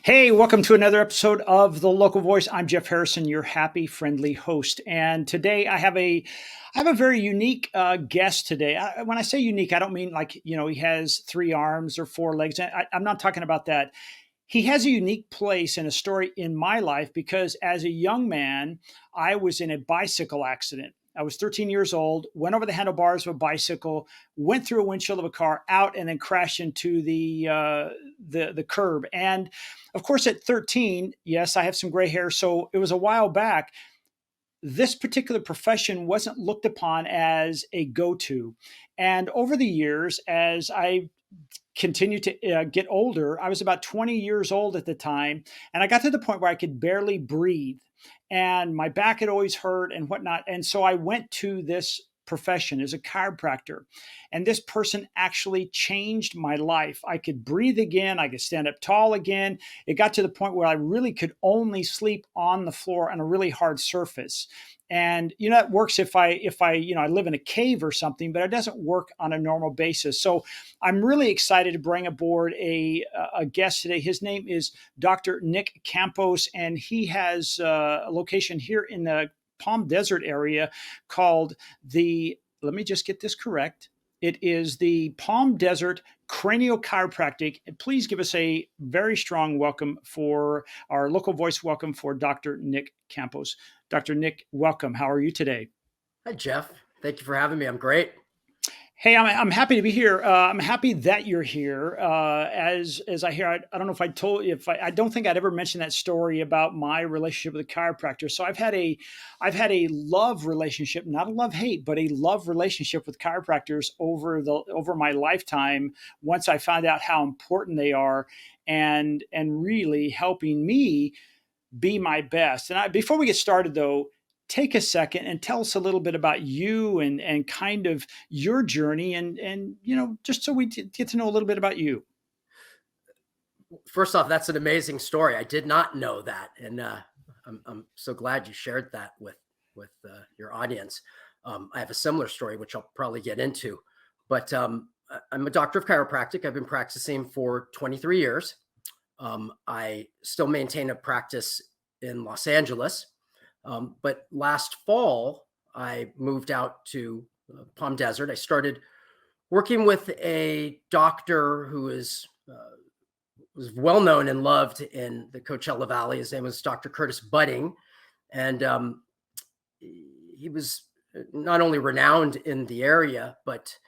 Hey, welcome to another episode of The Local Voice. I'm Jeff Harrison, your happy, friendly host. And today I have a very unique guest today. When I say unique, I don't mean like, he has three arms or four legs. I'm not talking about that. He has a unique place and a story in my life because as a young man, I was in a bicycle accident. I was 13 years old, went over the handlebars of a bicycle, went through a windshield of a car, out, and then crashed into the curb. And of course, at 13, yes, I have some gray hair, so it was a while back. This particular profession wasn't looked upon as a go-to. And over the years, as I continued to get older, I was about 20 years old at the time, and I got to the point where I could barely breathe, and my back had always hurt and whatnot. And so I went to this profession as a chiropractor, and this person actually changed my life. I could breathe again. I could stand up tall again. It got to the point where I really could only sleep on the floor on a really hard surface. And that works if I live in a cave or something, but it doesn't work on a normal basis. So I'm really excited to bring aboard a guest today. His name is Dr. Nick Campos, and he has a location here in the Palm Desert area called let me just get this correct. It is the Palm Desert Craniochiropractic. And please give us a very strong welcome for our local voice welcome for Dr. Nick Campos. Dr. Nick, welcome. How are you today? Hi, Jeff. Thank you for having me. I'm great. Hey, I'm happy to be here. I'm happy that you're here. As I hear, I don't know if I told you, if I don't think I'd ever mentioned that story about my relationship with a chiropractor. So I've had a love relationship, not a love hate, but a love relationship with chiropractors over my lifetime. Once I found out how important they are, and really helping me be my best. Before we get started, though, take a second and tell us a little bit about you and kind of your journey, and just so we get to know a little bit about you. First off, that's an amazing story. I did not know that, and I'm so glad you shared that with your audience. I have a similar story, which I'll probably get into, but I'm a doctor of chiropractic. I've been practicing for 23 years. I still maintain a practice in Los Angeles, but last fall I moved out to Palm Desert. I started working with a doctor who was well known and loved in the Coachella Valley. His name was Dr. Curtis Budding, and he was not only renowned in the area, but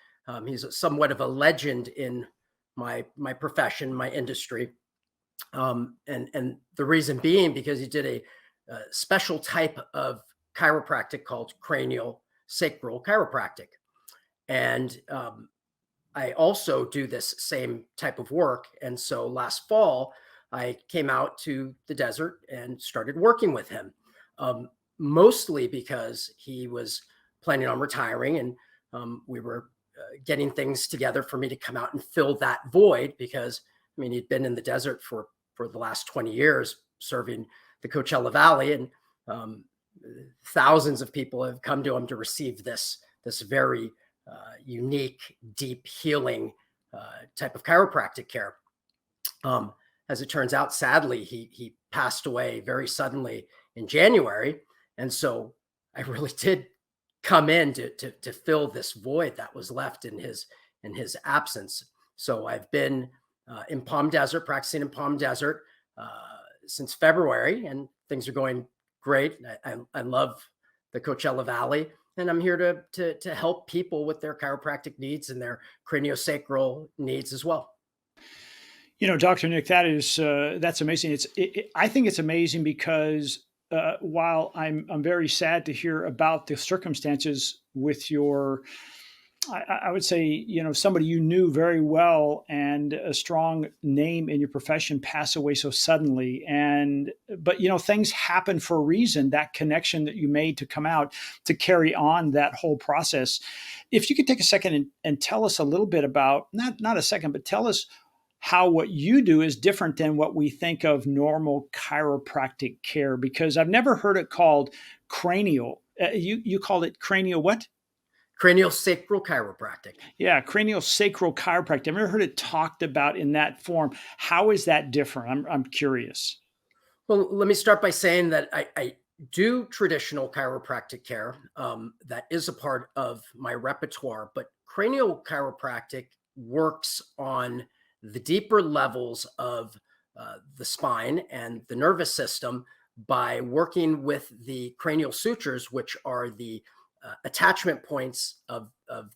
he's somewhat of a legend in my profession, my industry. And the reason being because he did a special type of chiropractic called cranial sacral chiropractic. And I also do this same type of work. And so last fall, I came out to the desert and started working with him, mostly because he was planning on retiring, and we were getting things together for me to come out and fill that void because, I mean, he'd been in the desert for the last 20 years serving the Coachella Valley, and thousands of people have come to him to receive this very unique, deep healing type of chiropractic care. As it turns out, sadly, he passed away very suddenly in January, and so I really did come in to fill this void that was left in his absence. So I've been in Palm Desert, practicing in Palm Desert since February, and things are going great. I love the Coachella Valley, and I'm here to help people with their chiropractic needs and their craniosacral needs as well. Dr. Nick, that's amazing. I think it's amazing because while I'm very sad to hear about the circumstances with I would say, somebody you knew very well and a strong name in your profession pass away so suddenly. But things happen for a reason. That connection that you made to come out to carry on that whole process. If you could take a second and tell us a little bit about, not a second, but tell us how what you do is different than what we think of normal chiropractic care, because I've never heard it called cranial. You called it cranial what? Craniosacral chiropractic. Yeah, cranial sacral chiropractic. I've never heard it talked about in that form. How is that different? I'm curious. Well, let me start by saying that I do traditional chiropractic care. That is a part of my repertoire, but cranial chiropractic works on the deeper levels of the spine and the nervous system by working with the cranial sutures, which are the attachment points of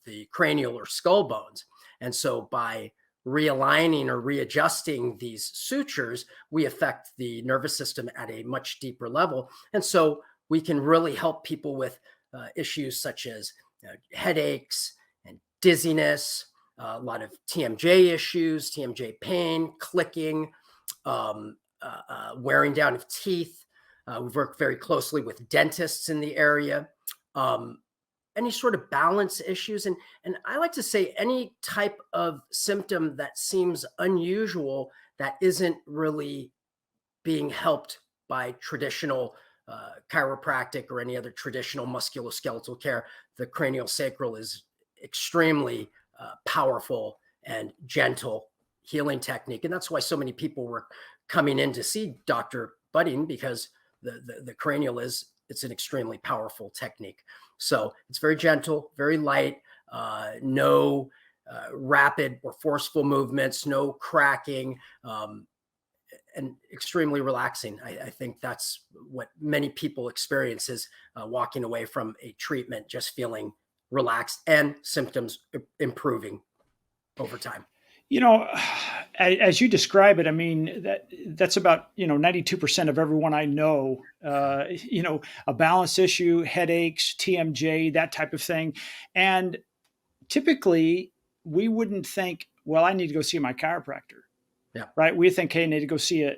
the cranial or skull bones. And so by realigning or readjusting these sutures, we affect the nervous system at a much deeper level. And so we can really help people with issues such as headaches and dizziness, a lot of TMJ issues, TMJ pain, clicking, wearing down of teeth. We've worked very closely with dentists in the area. Um, any sort of balance issues, and I like to say any type of symptom that seems unusual that isn't really being helped by traditional chiropractic or any other traditional musculoskeletal care. The cranial sacral is extremely powerful and gentle healing technique, and that's why so many people were coming in to see Dr. Budding, because the cranial is, it's an extremely powerful technique. So it's very gentle, very light, no rapid or forceful movements, no cracking, and extremely relaxing. I think that's what many people experience, is walking away from a treatment just feeling relaxed and symptoms improving over time. You know, as you describe it, I mean, that's about, 92% of everyone I know, a balance issue, headaches, TMJ, that type of thing. And typically we wouldn't think, well, I need to go see my chiropractor, Yeah. right? We think, hey, I need to go see a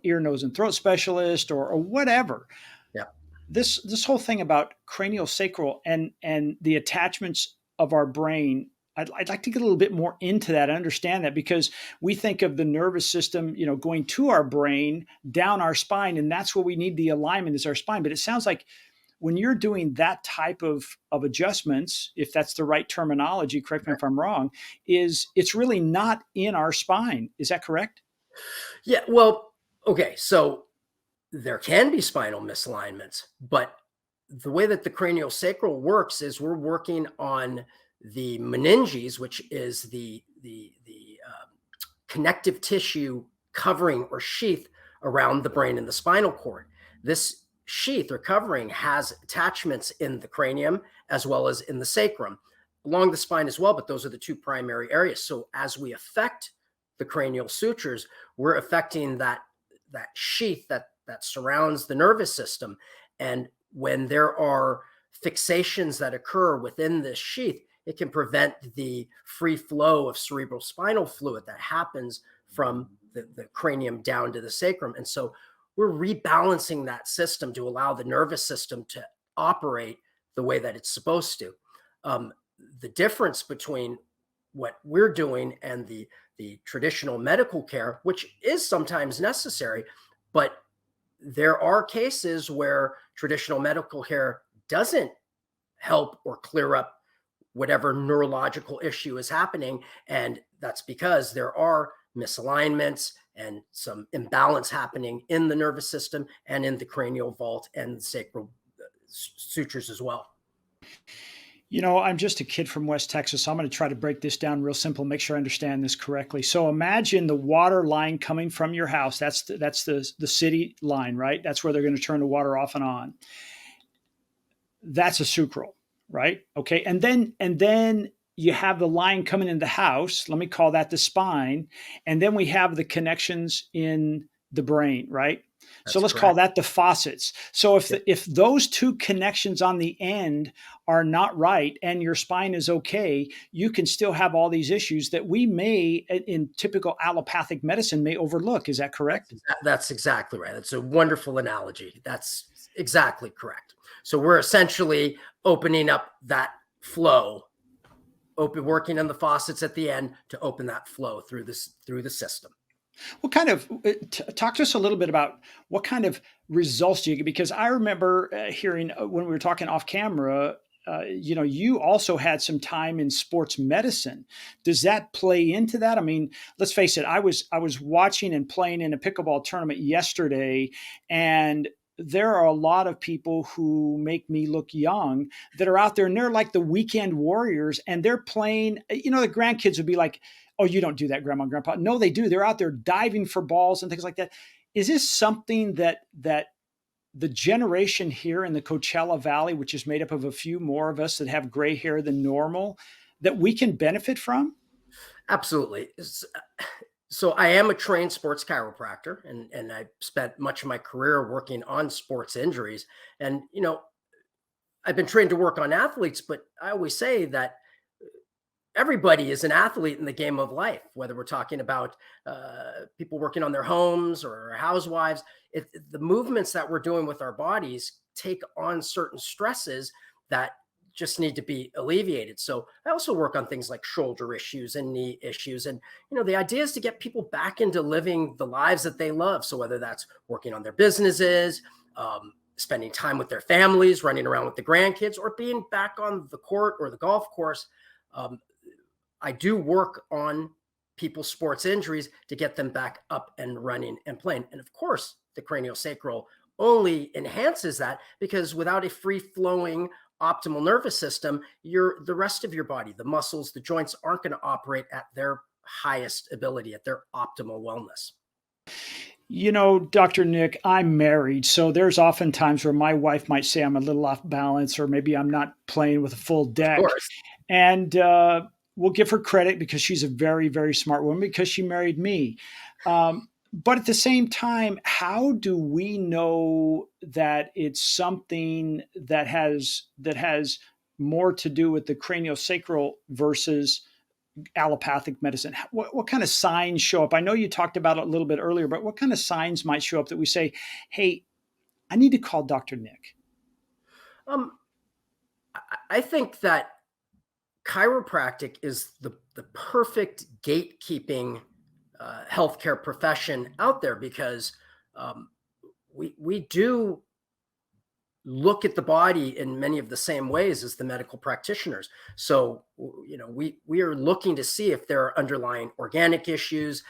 ear, nose, and throat specialist or whatever. Yeah. This whole thing about cranial sacral and the attachments of our brain, I'd like to get a little bit more into that and understand that, because we think of the nervous system, going to our brain, down our spine, and that's where we need the alignment, is our spine. But it sounds like when you're doing that type of adjustments, if that's the right terminology, correct me if I'm wrong, it's really not in our spine. Is that correct? Yeah. Well, okay. So there can be spinal misalignments, but the way that the cranial sacral works is we're working on the meninges, which is the connective tissue covering or sheath around the brain and the spinal cord. This sheath or covering has attachments in the cranium as well as in the sacrum, along the spine as well, but those are the two primary areas. So as we affect the cranial sutures, we're affecting that sheath that surrounds the nervous system. And when there are fixations that occur within this sheath, it can prevent the free flow of cerebral spinal fluid that happens from the cranium down to the sacrum. And so we're rebalancing that system to allow the nervous system to operate the way that it's supposed to. The difference between what we're doing and the traditional medical care, which is sometimes necessary, but there are cases where traditional medical care doesn't help or clear up whatever neurological issue is happening. And that's because there are misalignments and some imbalance happening in the nervous system and in the cranial vault and the sacral sutures as well. I'm just a kid from West Texas. So I'm going to try to break this down real simple, make sure I understand this correctly. So imagine the water line coming from your house. That's the city line, right? That's where they're going to turn the water off and on. That's a sacral, right? Okay. And then you have the line coming in the house. Let me call that the spine. And then we have the connections in the brain, right? That's So let's correct. call that the faucets. So if those two connections on the end are not right and your spine is okay, you can still have all these issues that we may, in typical allopathic medicine, may overlook. Is that correct? That's exactly right. That's a wonderful analogy. That's exactly correct. So we're essentially opening up that flow, working on the faucets at the end to open that flow through the system. What kind of talk to us a little bit about what kind of results do you get? Because I remember hearing when we were talking off camera, you also had some time in sports medicine. Does that play into that? I mean, let's face it. I was watching and playing in a pickleball tournament yesterday, and there are a lot of people who make me look young that are out there, and they're like the weekend warriors, and they're playing. The grandkids would be like, "Oh, you don't do that, Grandma and Grandpa." No, they do. They're out there diving for balls and things like that. Is this something that the generation here in the Coachella Valley, which is made up of a few more of us that have gray hair than normal, that we can benefit from? Absolutely. So I am a trained sports chiropractor, and I spent much of my career working on sports injuries. And I've been trained to work on athletes, but I always say that everybody is an athlete in the game of life, whether we're talking about people working on their homes or housewives. The movements that we're doing with our bodies take on certain stresses that just need to be alleviated. So I also work on things like shoulder issues and knee issues. And, the idea is to get people back into living the lives that they love. So whether that's working on their businesses, spending time with their families, running around with the grandkids, or being back on the court or the golf course, I do work on people's sports injuries to get them back up and running and playing. And of course, the craniosacral only enhances that, because without a free flowing optimal nervous system, the rest of your body, the muscles, the joints aren't going to operate at their highest ability, at their optimal wellness. Dr. Nick, I'm married. So there's often times where my wife might say I'm a little off balance, or maybe I'm not playing with a full Of deck. course. And we'll give her credit because she's a very, very smart woman, because she married me. But at the same time, how do we know that it's something that has more to do with the craniosacral versus allopathic medicine? What kind of signs show up? I know you talked about it a little bit earlier, but what kind of signs might show up that we say, "Hey, I need to call Dr. Nick"? Um, I think that chiropractic is the perfect gatekeeping healthcare profession out there, because we do look at the body in many of the same ways as the medical practitioners. So we are looking to see if there are underlying organic issues,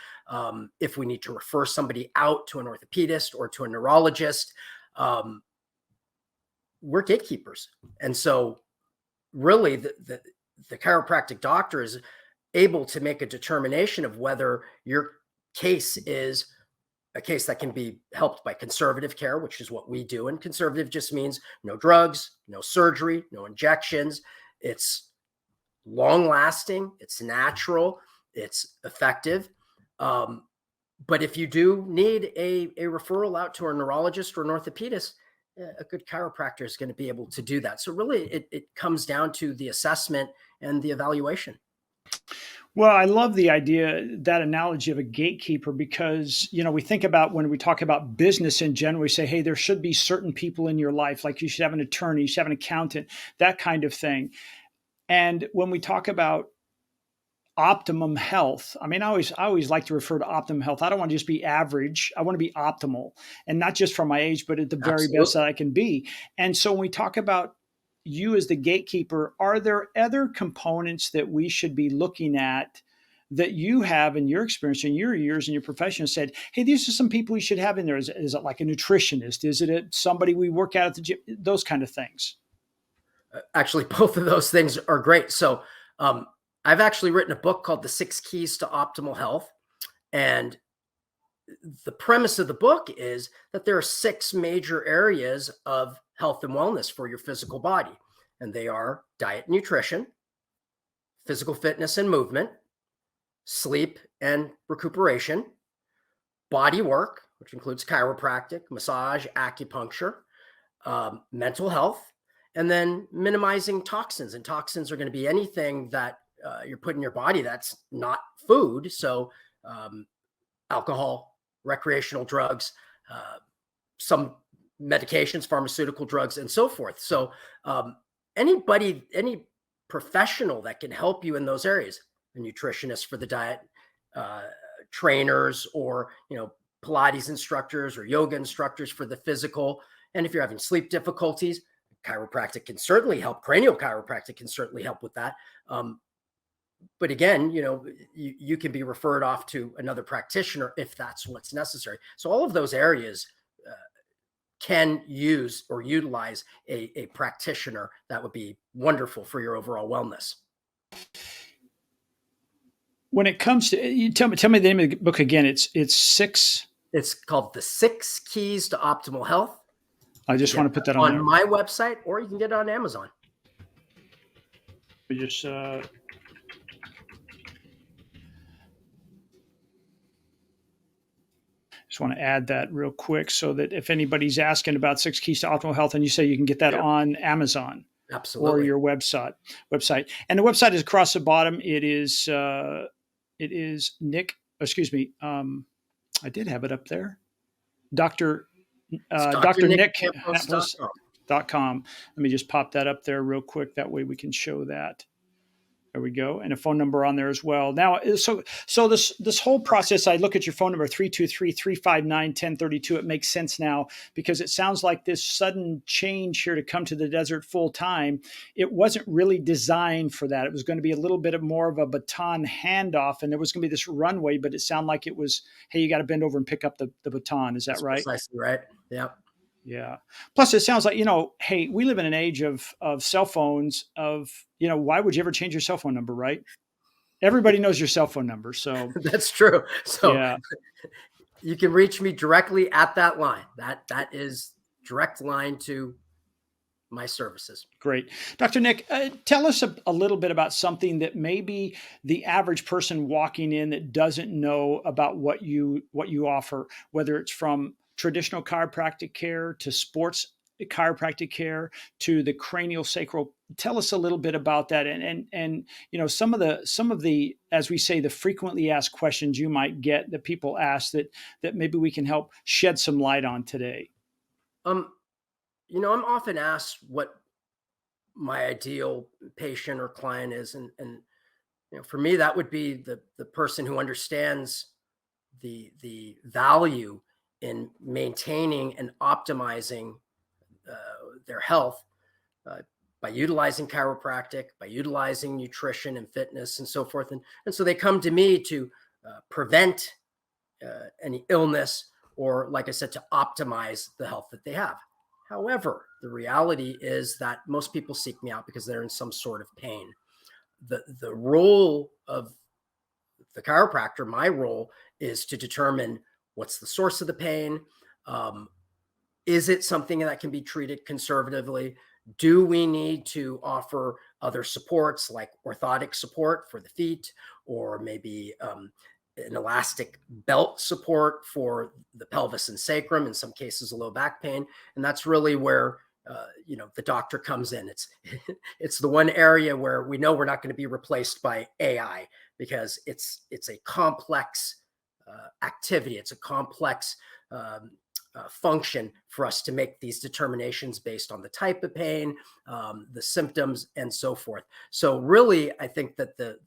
if we need to refer somebody out to an orthopedist or to a neurologist. We're gatekeepers, and so really the chiropractic doctor is able to make a determination of whether your case is a case that can be helped by conservative care, which is what we do. And conservative just means no drugs, no surgery, no injections. It's long lasting, it's natural, it's effective. But if you do need a referral out to a neurologist or an orthopedist, a good chiropractor is going to be able to do that. So really it comes down to the assessment and the evaluation. Well, I love the idea, that analogy of a gatekeeper, because, we think about, when we talk about business in general, we say, hey, there should be certain people in your life, like you should have an attorney, you should have an accountant, that kind of thing. And when we talk about optimum health, I mean, I always like to refer to optimum health. I don't want to just be average. I want to be optimal, and not just from my age, but at the very best Absolutely. that I can be. And so when we talk about you as the gatekeeper, are there other components that we should be looking at that you have in your experience, in your years, in your profession, said, hey, these are some people we should have in there? Is it like a nutritionist? Is it somebody we work out at the gym? Those kind of things. Actually, both of those things are great. So I've actually written a book called The 6 Keys to Optimal Health. And the premise of the book is that there are 6 major areas of health and wellness for your physical body. And they are diet and nutrition, physical fitness and movement, sleep and recuperation, body work, which includes chiropractic, massage, acupuncture, mental health, and then minimizing toxins. And toxins are going to be anything that you're putting in your body that's not food. So alcohol, recreational drugs, some medications, pharmaceutical drugs, and so forth. So any professional that can help you in those areas, a nutritionist for the diet, trainers, or Pilates instructors or yoga instructors for the physical. And if you're having sleep difficulties, chiropractic can certainly help. Cranial chiropractic can certainly help with that. But again, you can be referred off to another practitioner if that's what's necessary. So all of those areas can use or utilize a practitioner. That would be wonderful for your overall wellness. When it comes to, you tell me the name of the book again. It's six. It's called The 6 Keys to Optimal Health. I just want to put that on there. My website, or you can get it on Amazon. We just want to add that real quick so that if anybody's asking about 6 Keys to Optimal Health, and you say you can get that on Amazon. Absolutely. Or your website. And the website is across the bottom. It is Nick, excuse me. I did have it up there. Dr. Nick.com. Let me just pop that up there real quick. That way we can show that. There we go. And a phone number on there as well. Now, so this whole process, I look at your phone number, 323-359-1032. It makes sense now because it sounds like this sudden change here to come to the desert full time, it wasn't really designed for that. It was going to be a little bit more of a baton handoff, and there was going to be this runway, but it sounded like it was, hey, you got to bend over and pick up the baton. Is that That's right? Precisely right. Yeah. Yeah. Plus, it sounds like, hey, we live in an age of cell phones why would you ever change your cell phone number, right? Everybody knows your cell phone number. So that's true. So yeah. You can reach me directly at that line. That is direct line to my services. Great. Dr. Nick, tell us a little bit about something that maybe the average person walking in that doesn't know about what you offer, whether it's from traditional chiropractic care to sports chiropractic care to the cranial sacral. Tell us a little bit about that, and some of the, as we say, the frequently asked questions you might get that people ask that maybe we can help shed some light on today. I'm often asked what my ideal patient or client is, and for me that would be the person who understands the value in maintaining and optimizing their health by utilizing chiropractic, by utilizing nutrition and fitness and so forth. And so they come to me to prevent any illness, or like I said, to optimize the health that they have. However, the reality is that most people seek me out because they're in some sort of pain. The role of the chiropractor, my role, is to determine what's the source of the pain. Is it something that can be treated conservatively? Do we need to offer other supports like orthotic support for the feet, or maybe an elastic belt support for the pelvis and sacrum, in some cases, low back pain? And that's really where the doctor comes in. It's the one area where we know we're not going to be replaced by AI, because it's a complex activity. It's a complex function for us to make these determinations based on the type of pain, the symptoms, and so forth. So really, I think that the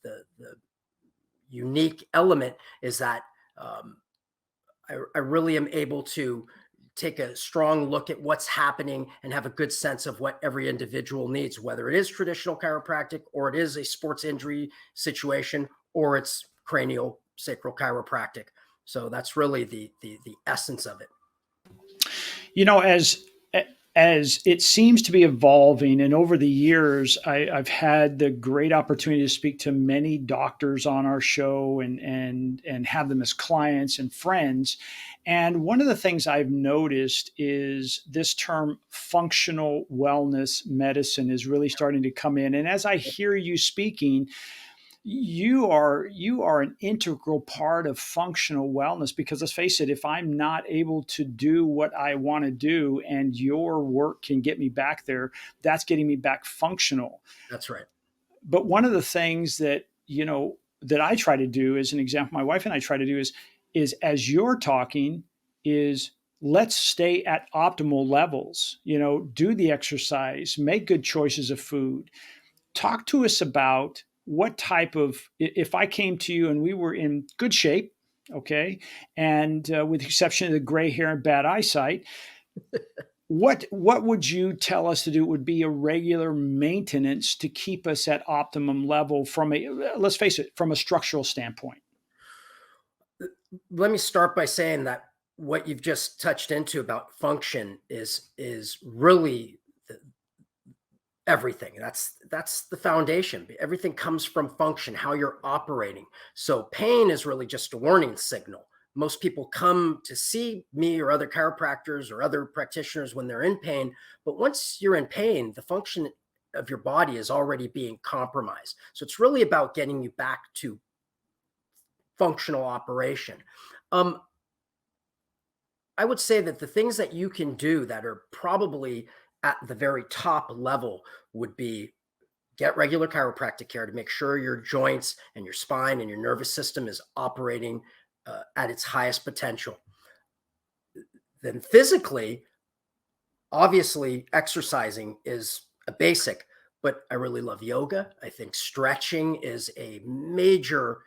unique element is that I really am able to take a strong look at what's happening and have a good sense of what every individual needs, whether it is traditional chiropractic, or it is a sports injury situation, or it's cranial sacral chiropractic. So that's really the essence of it. As it seems to be evolving, and over the years, I've had the great opportunity to speak to many doctors on our show and have them as clients and friends. And one of the things I've noticed is this term functional wellness medicine is really starting to come in. And as I hear you speaking, you are an integral part of functional wellness, because let's face it, if I'm not able to do what I want to do and your work can get me back there, that's getting me back functional. That's right. But one of the things that, that I try to do, as an example, my wife and I try to do is as you're talking, is let's stay at optimal levels, do the exercise, make good choices of food. Talk to us about what type of, if I came to you and we were in good shape, okay, and with the exception of the gray hair and bad eyesight, what would you tell us to do would be a regular maintenance to keep us at optimum level from a, let's face it, from a structural standpoint? Let me start by saying that what you've just touched into about function is really everything. That's the foundation. Everything comes from function, how you're operating. So pain is really just a warning signal. Most people come to see me or other chiropractors or other practitioners when they're in pain, but once you're in pain, the function of your body is already being compromised. So it's really about getting you back to functional operation. Um, I would say that the things that you can do that are probably at the very top level would be get regular chiropractic care to make sure your joints and your spine and your nervous system is operating at its highest potential. Then physically, obviously, exercising is a basic, but I really love yoga. I think stretching is a major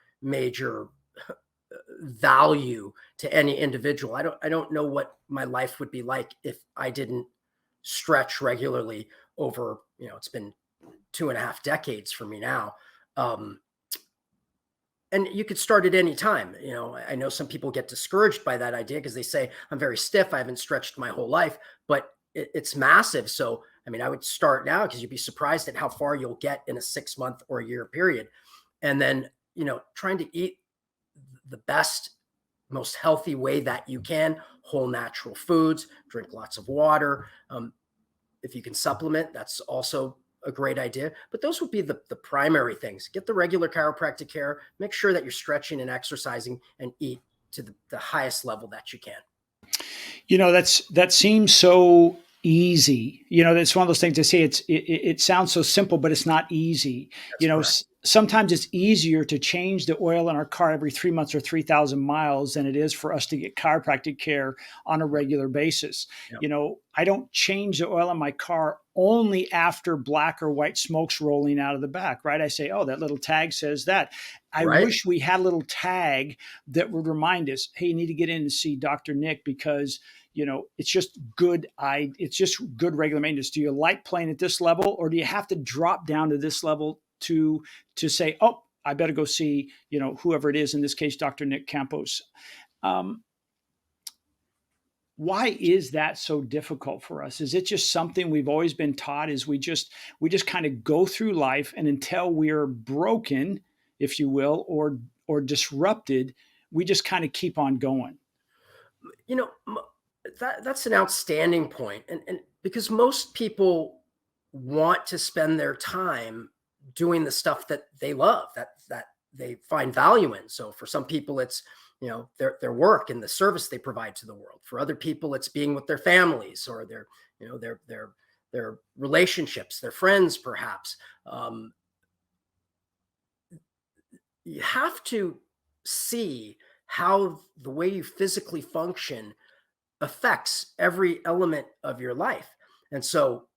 value to any individual. I don't know what my life would be like if I didn't stretch regularly over, it's been 2.5 decades for me now. Um, and you could start at any time. I know some people get discouraged by that idea because they say, I'm very stiff. I haven't stretched my whole life, but it's massive. So, I mean, I would start now because you'd be surprised at how far you'll get in a 6 month or a year period. And then, trying to eat the best, most healthy way that you can, whole natural foods, drink lots of water. If you can supplement, that's also a great idea. But those would be the primary things. Get the regular chiropractic care, make sure that you're stretching and exercising, and eat to the highest level that you can. That seems so easy. That's one of those things to say. It sounds so simple, but it's not easy. That's correct. Sometimes it's easier to change the oil in our car every 3 months or 3,000 miles than it is for us to get chiropractic care on a regular basis. Yep. I don't change the oil in my car only after black or white smoke's rolling out of the back, right? I say, oh, that little tag says that. I Right. wish we had a little tag that would remind us, hey, you need to get in and see Dr. Nick because it's just good. It's just good regular maintenance. Do you like playing at this level, or do you have to drop down to this level to say, oh, I better go see whoever it is, in this case, Dr. Nick Campos. Why is that so difficult for us? Is it just something we've always been taught? Is we just kind of go through life, and until we're broken, if you will, or disrupted, we just kind of keep on going? You know, that's an outstanding point, and because most people want to spend their time doing the stuff that they love, that they find value in. So for some people, it's their work and the service they provide to the world. For other people, it's being with their families or their relationships, their friends, perhaps. You have to see how the way you physically function affects every element of your life. And so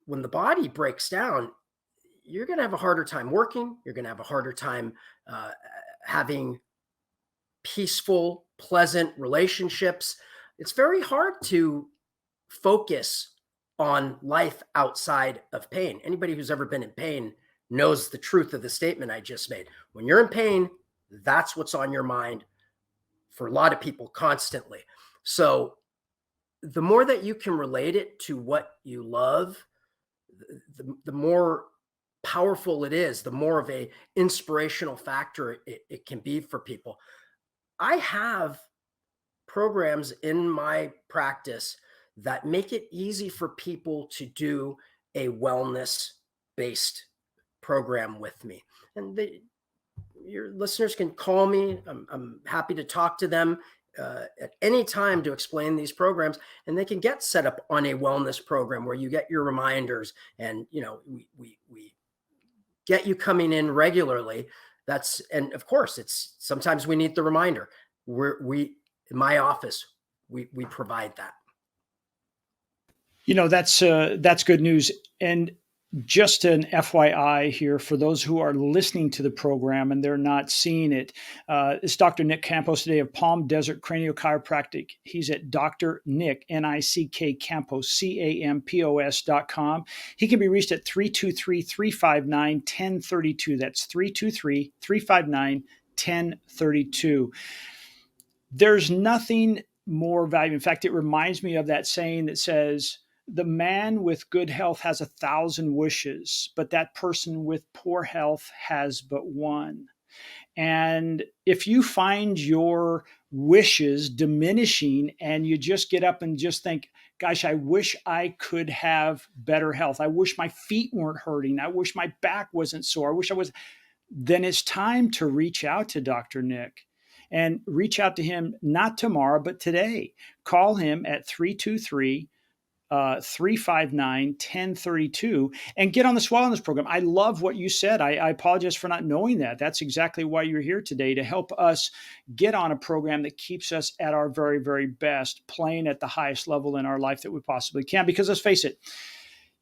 when the body breaks down, you're going to have a harder time working. You're going to have a harder time having peaceful, pleasant relationships. It's very hard to focus on life outside of pain. Anybody who's ever been in pain knows the truth of the statement I just made. When you're in pain, that's what's on your mind for a lot of people constantly. So the more that you can relate it to what you love, the more powerful it is, the more of a inspirational factor it can be for people. I have programs in my practice that make it easy for people to do a wellness based program with me. And your listeners can call me. I'm happy to talk to them at any time to explain these programs, and they can get set up on a wellness program where you get your reminders, and we get you coming in regularly. And of course, it's sometimes we need the reminder. We in my office, we provide that. That's good news. And just an FYI here for those who are listening to the program and they're not seeing it. It's Dr. Nick Campos today of Palm Desert Craniochiropractic. He's at Dr. Nick, N-I-C-K Campos, C-A-M-P-O-S.com. He can be reached at 323-359-1032. That's 323-359-1032. There's nothing more valuable. In fact, it reminds me of that saying that says, the man with good health has 1,000 wishes, but that person with poor health has but one. And if you find your wishes diminishing and you just get up and just think, gosh, I wish I could have better health. I wish my feet weren't hurting. I wish my back wasn't sore. I wish I was. Then it's time to reach out to Dr. Nick and reach out to him, not tomorrow, but today. Call him at 323 359-1032 and get on the Wellness program. I love what you said. I apologize for not knowing that. That's exactly why you're here today, to help us get on a program that keeps us at our very, very best, playing at the highest level in our life that we possibly can. Because let's face it,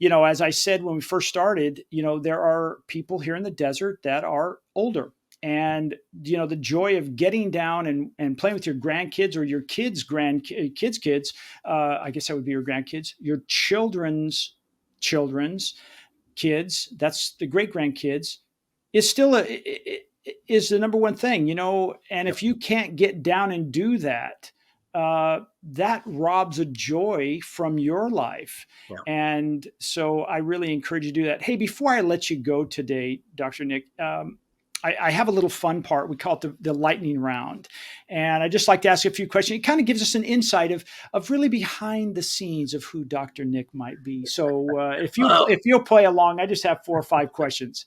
as I said when we first started, there are people here in the desert that are older. And, the joy of getting down and playing with your grandkids or your kids' kids, I guess that would be your grandkids, your children's kids, that's the great grandkids, is still is the number one thing, and if you can't get down and do that, that robs a joy from your life. Yeah. And so I really encourage you to do that. Hey, before I let you go today, Dr. Nick, I have a little fun part. We call it the lightning round. And I just like to ask you a few questions. It kind of gives us an insight of really behind the scenes of who Dr. Nick might be. So if you'll play along, I just have 4 or 5 questions.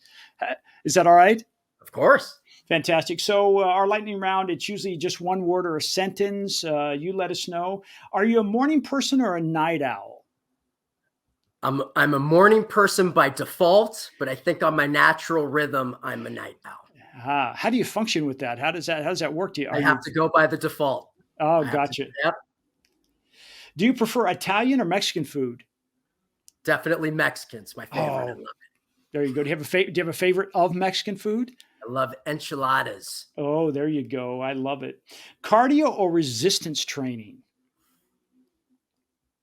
Is that all right? Of course. Fantastic. So our lightning round, it's usually just one word or a sentence. You let us know. Are you a morning person or a night owl? I'm a morning person by default, but I think on my natural rhythm, I'm a night owl. How do you function with that? How does that work? Do you? I have to go by the default. Oh, gotcha. Yep. Do you prefer Italian or Mexican food? Definitely Mexicans, my favorite. I love it. There you go. Do you have a favorite of Mexican food? I love enchiladas. Oh, there you go. I love it. Cardio or resistance training?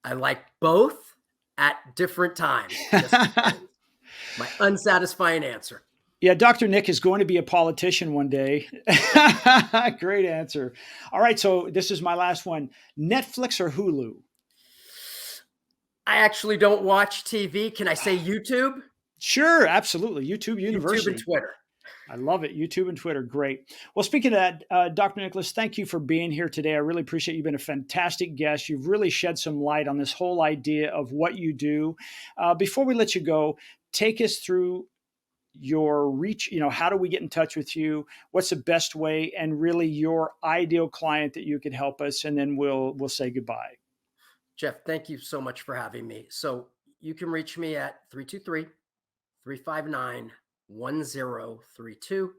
I like both at different times. My unsatisfying answer. Yeah, Dr. Nick is going to be a politician one day. Great answer. All right, so this is my last one. Netflix or Hulu? I actually don't watch TV. Can I say YouTube? Sure, absolutely. YouTube University. YouTube and Twitter. I love it. YouTube and Twitter. Great. Well, speaking of that, Dr. Nicholas, thank you for being here today. I really appreciate you've been a fantastic guest. You've really shed some light on this whole idea of what you do. Before we let you go, take us through your reach. How do we get in touch with you? What's the best way? And really your ideal client that you could help us. And then we'll say goodbye. Jeff, thank you so much for having me. So you can reach me at 323-359-1032.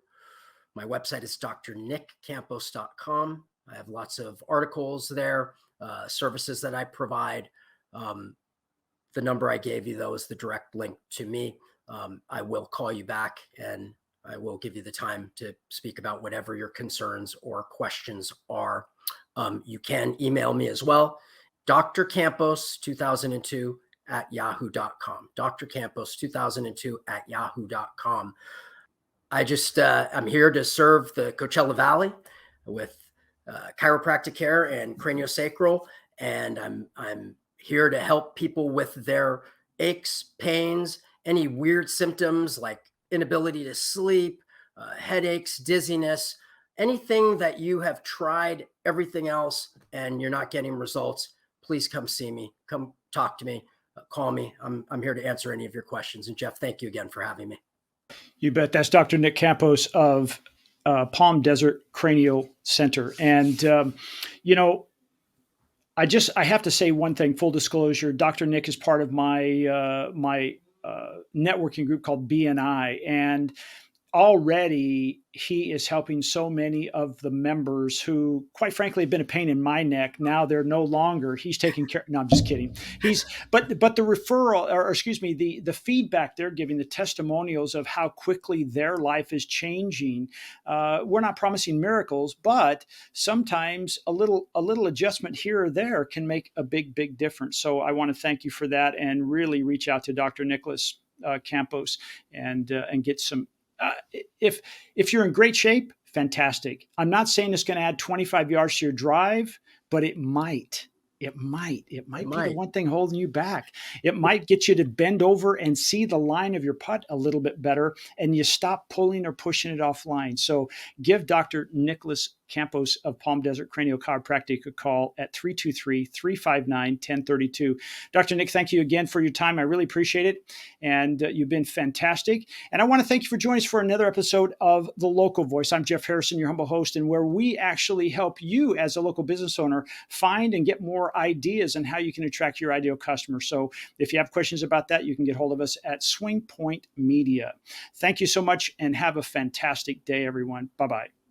My website is drnickcampos.com. I have lots of articles there, services that I provide. The number I gave you, though, is the direct link to me. I will call you back and I will give you the time to speak about whatever your concerns or questions are. You can email me as well, drcampos2002 at yahoo.com. drcampos2002 at yahoo.com. I'm here to serve the Coachella Valley with chiropractic care and craniosacral, and I'm here to help people with their aches, pains, any weird symptoms like inability to sleep, headaches, dizziness, anything that you have tried everything else and you're not getting results. Please come see me. Come talk to me. Call me. I'm here to answer any of your questions. And Jeff, thank you again for having me. You bet. That's Dr. Nick Campos of Palm Desert Cranial Center. And, I have to say one thing, full disclosure. Dr. Nick is part of my networking group called BNI. And already he is helping so many of the members who, quite frankly, have been a pain in my neck. Now they're no longer. He's taking care. No, I'm just kidding. But the referral, or excuse me, the feedback they're giving, the testimonials of how quickly their life is changing. We're not promising miracles, but sometimes a little adjustment here or there can make a big difference. So I want to thank you for that, and really reach out to Dr. Nicholas Campos and get some. If you're in great shape, fantastic. I'm not saying it's going to add 25 yards to your drive, but it might. It might be the one thing holding you back. It might get you to bend over and see the line of your putt a little bit better, and you stop pulling or pushing it offline. So give Dr. Nicholas Campos of Palm Desert Cranial Chiropractic a call at 323-359-1032. Dr. Nick, thank you again for your time. I really appreciate it. And you've been fantastic. And I want to thank you for joining us for another episode of The Local Voice. I'm Jeff Harrison, your humble host, and where we actually help you as a local business owner find and get more ideas on how you can attract your ideal customer. So if you have questions about that, you can get hold of us at SwingPointMedia. Thank you so much, and have a fantastic day, everyone. Bye-bye.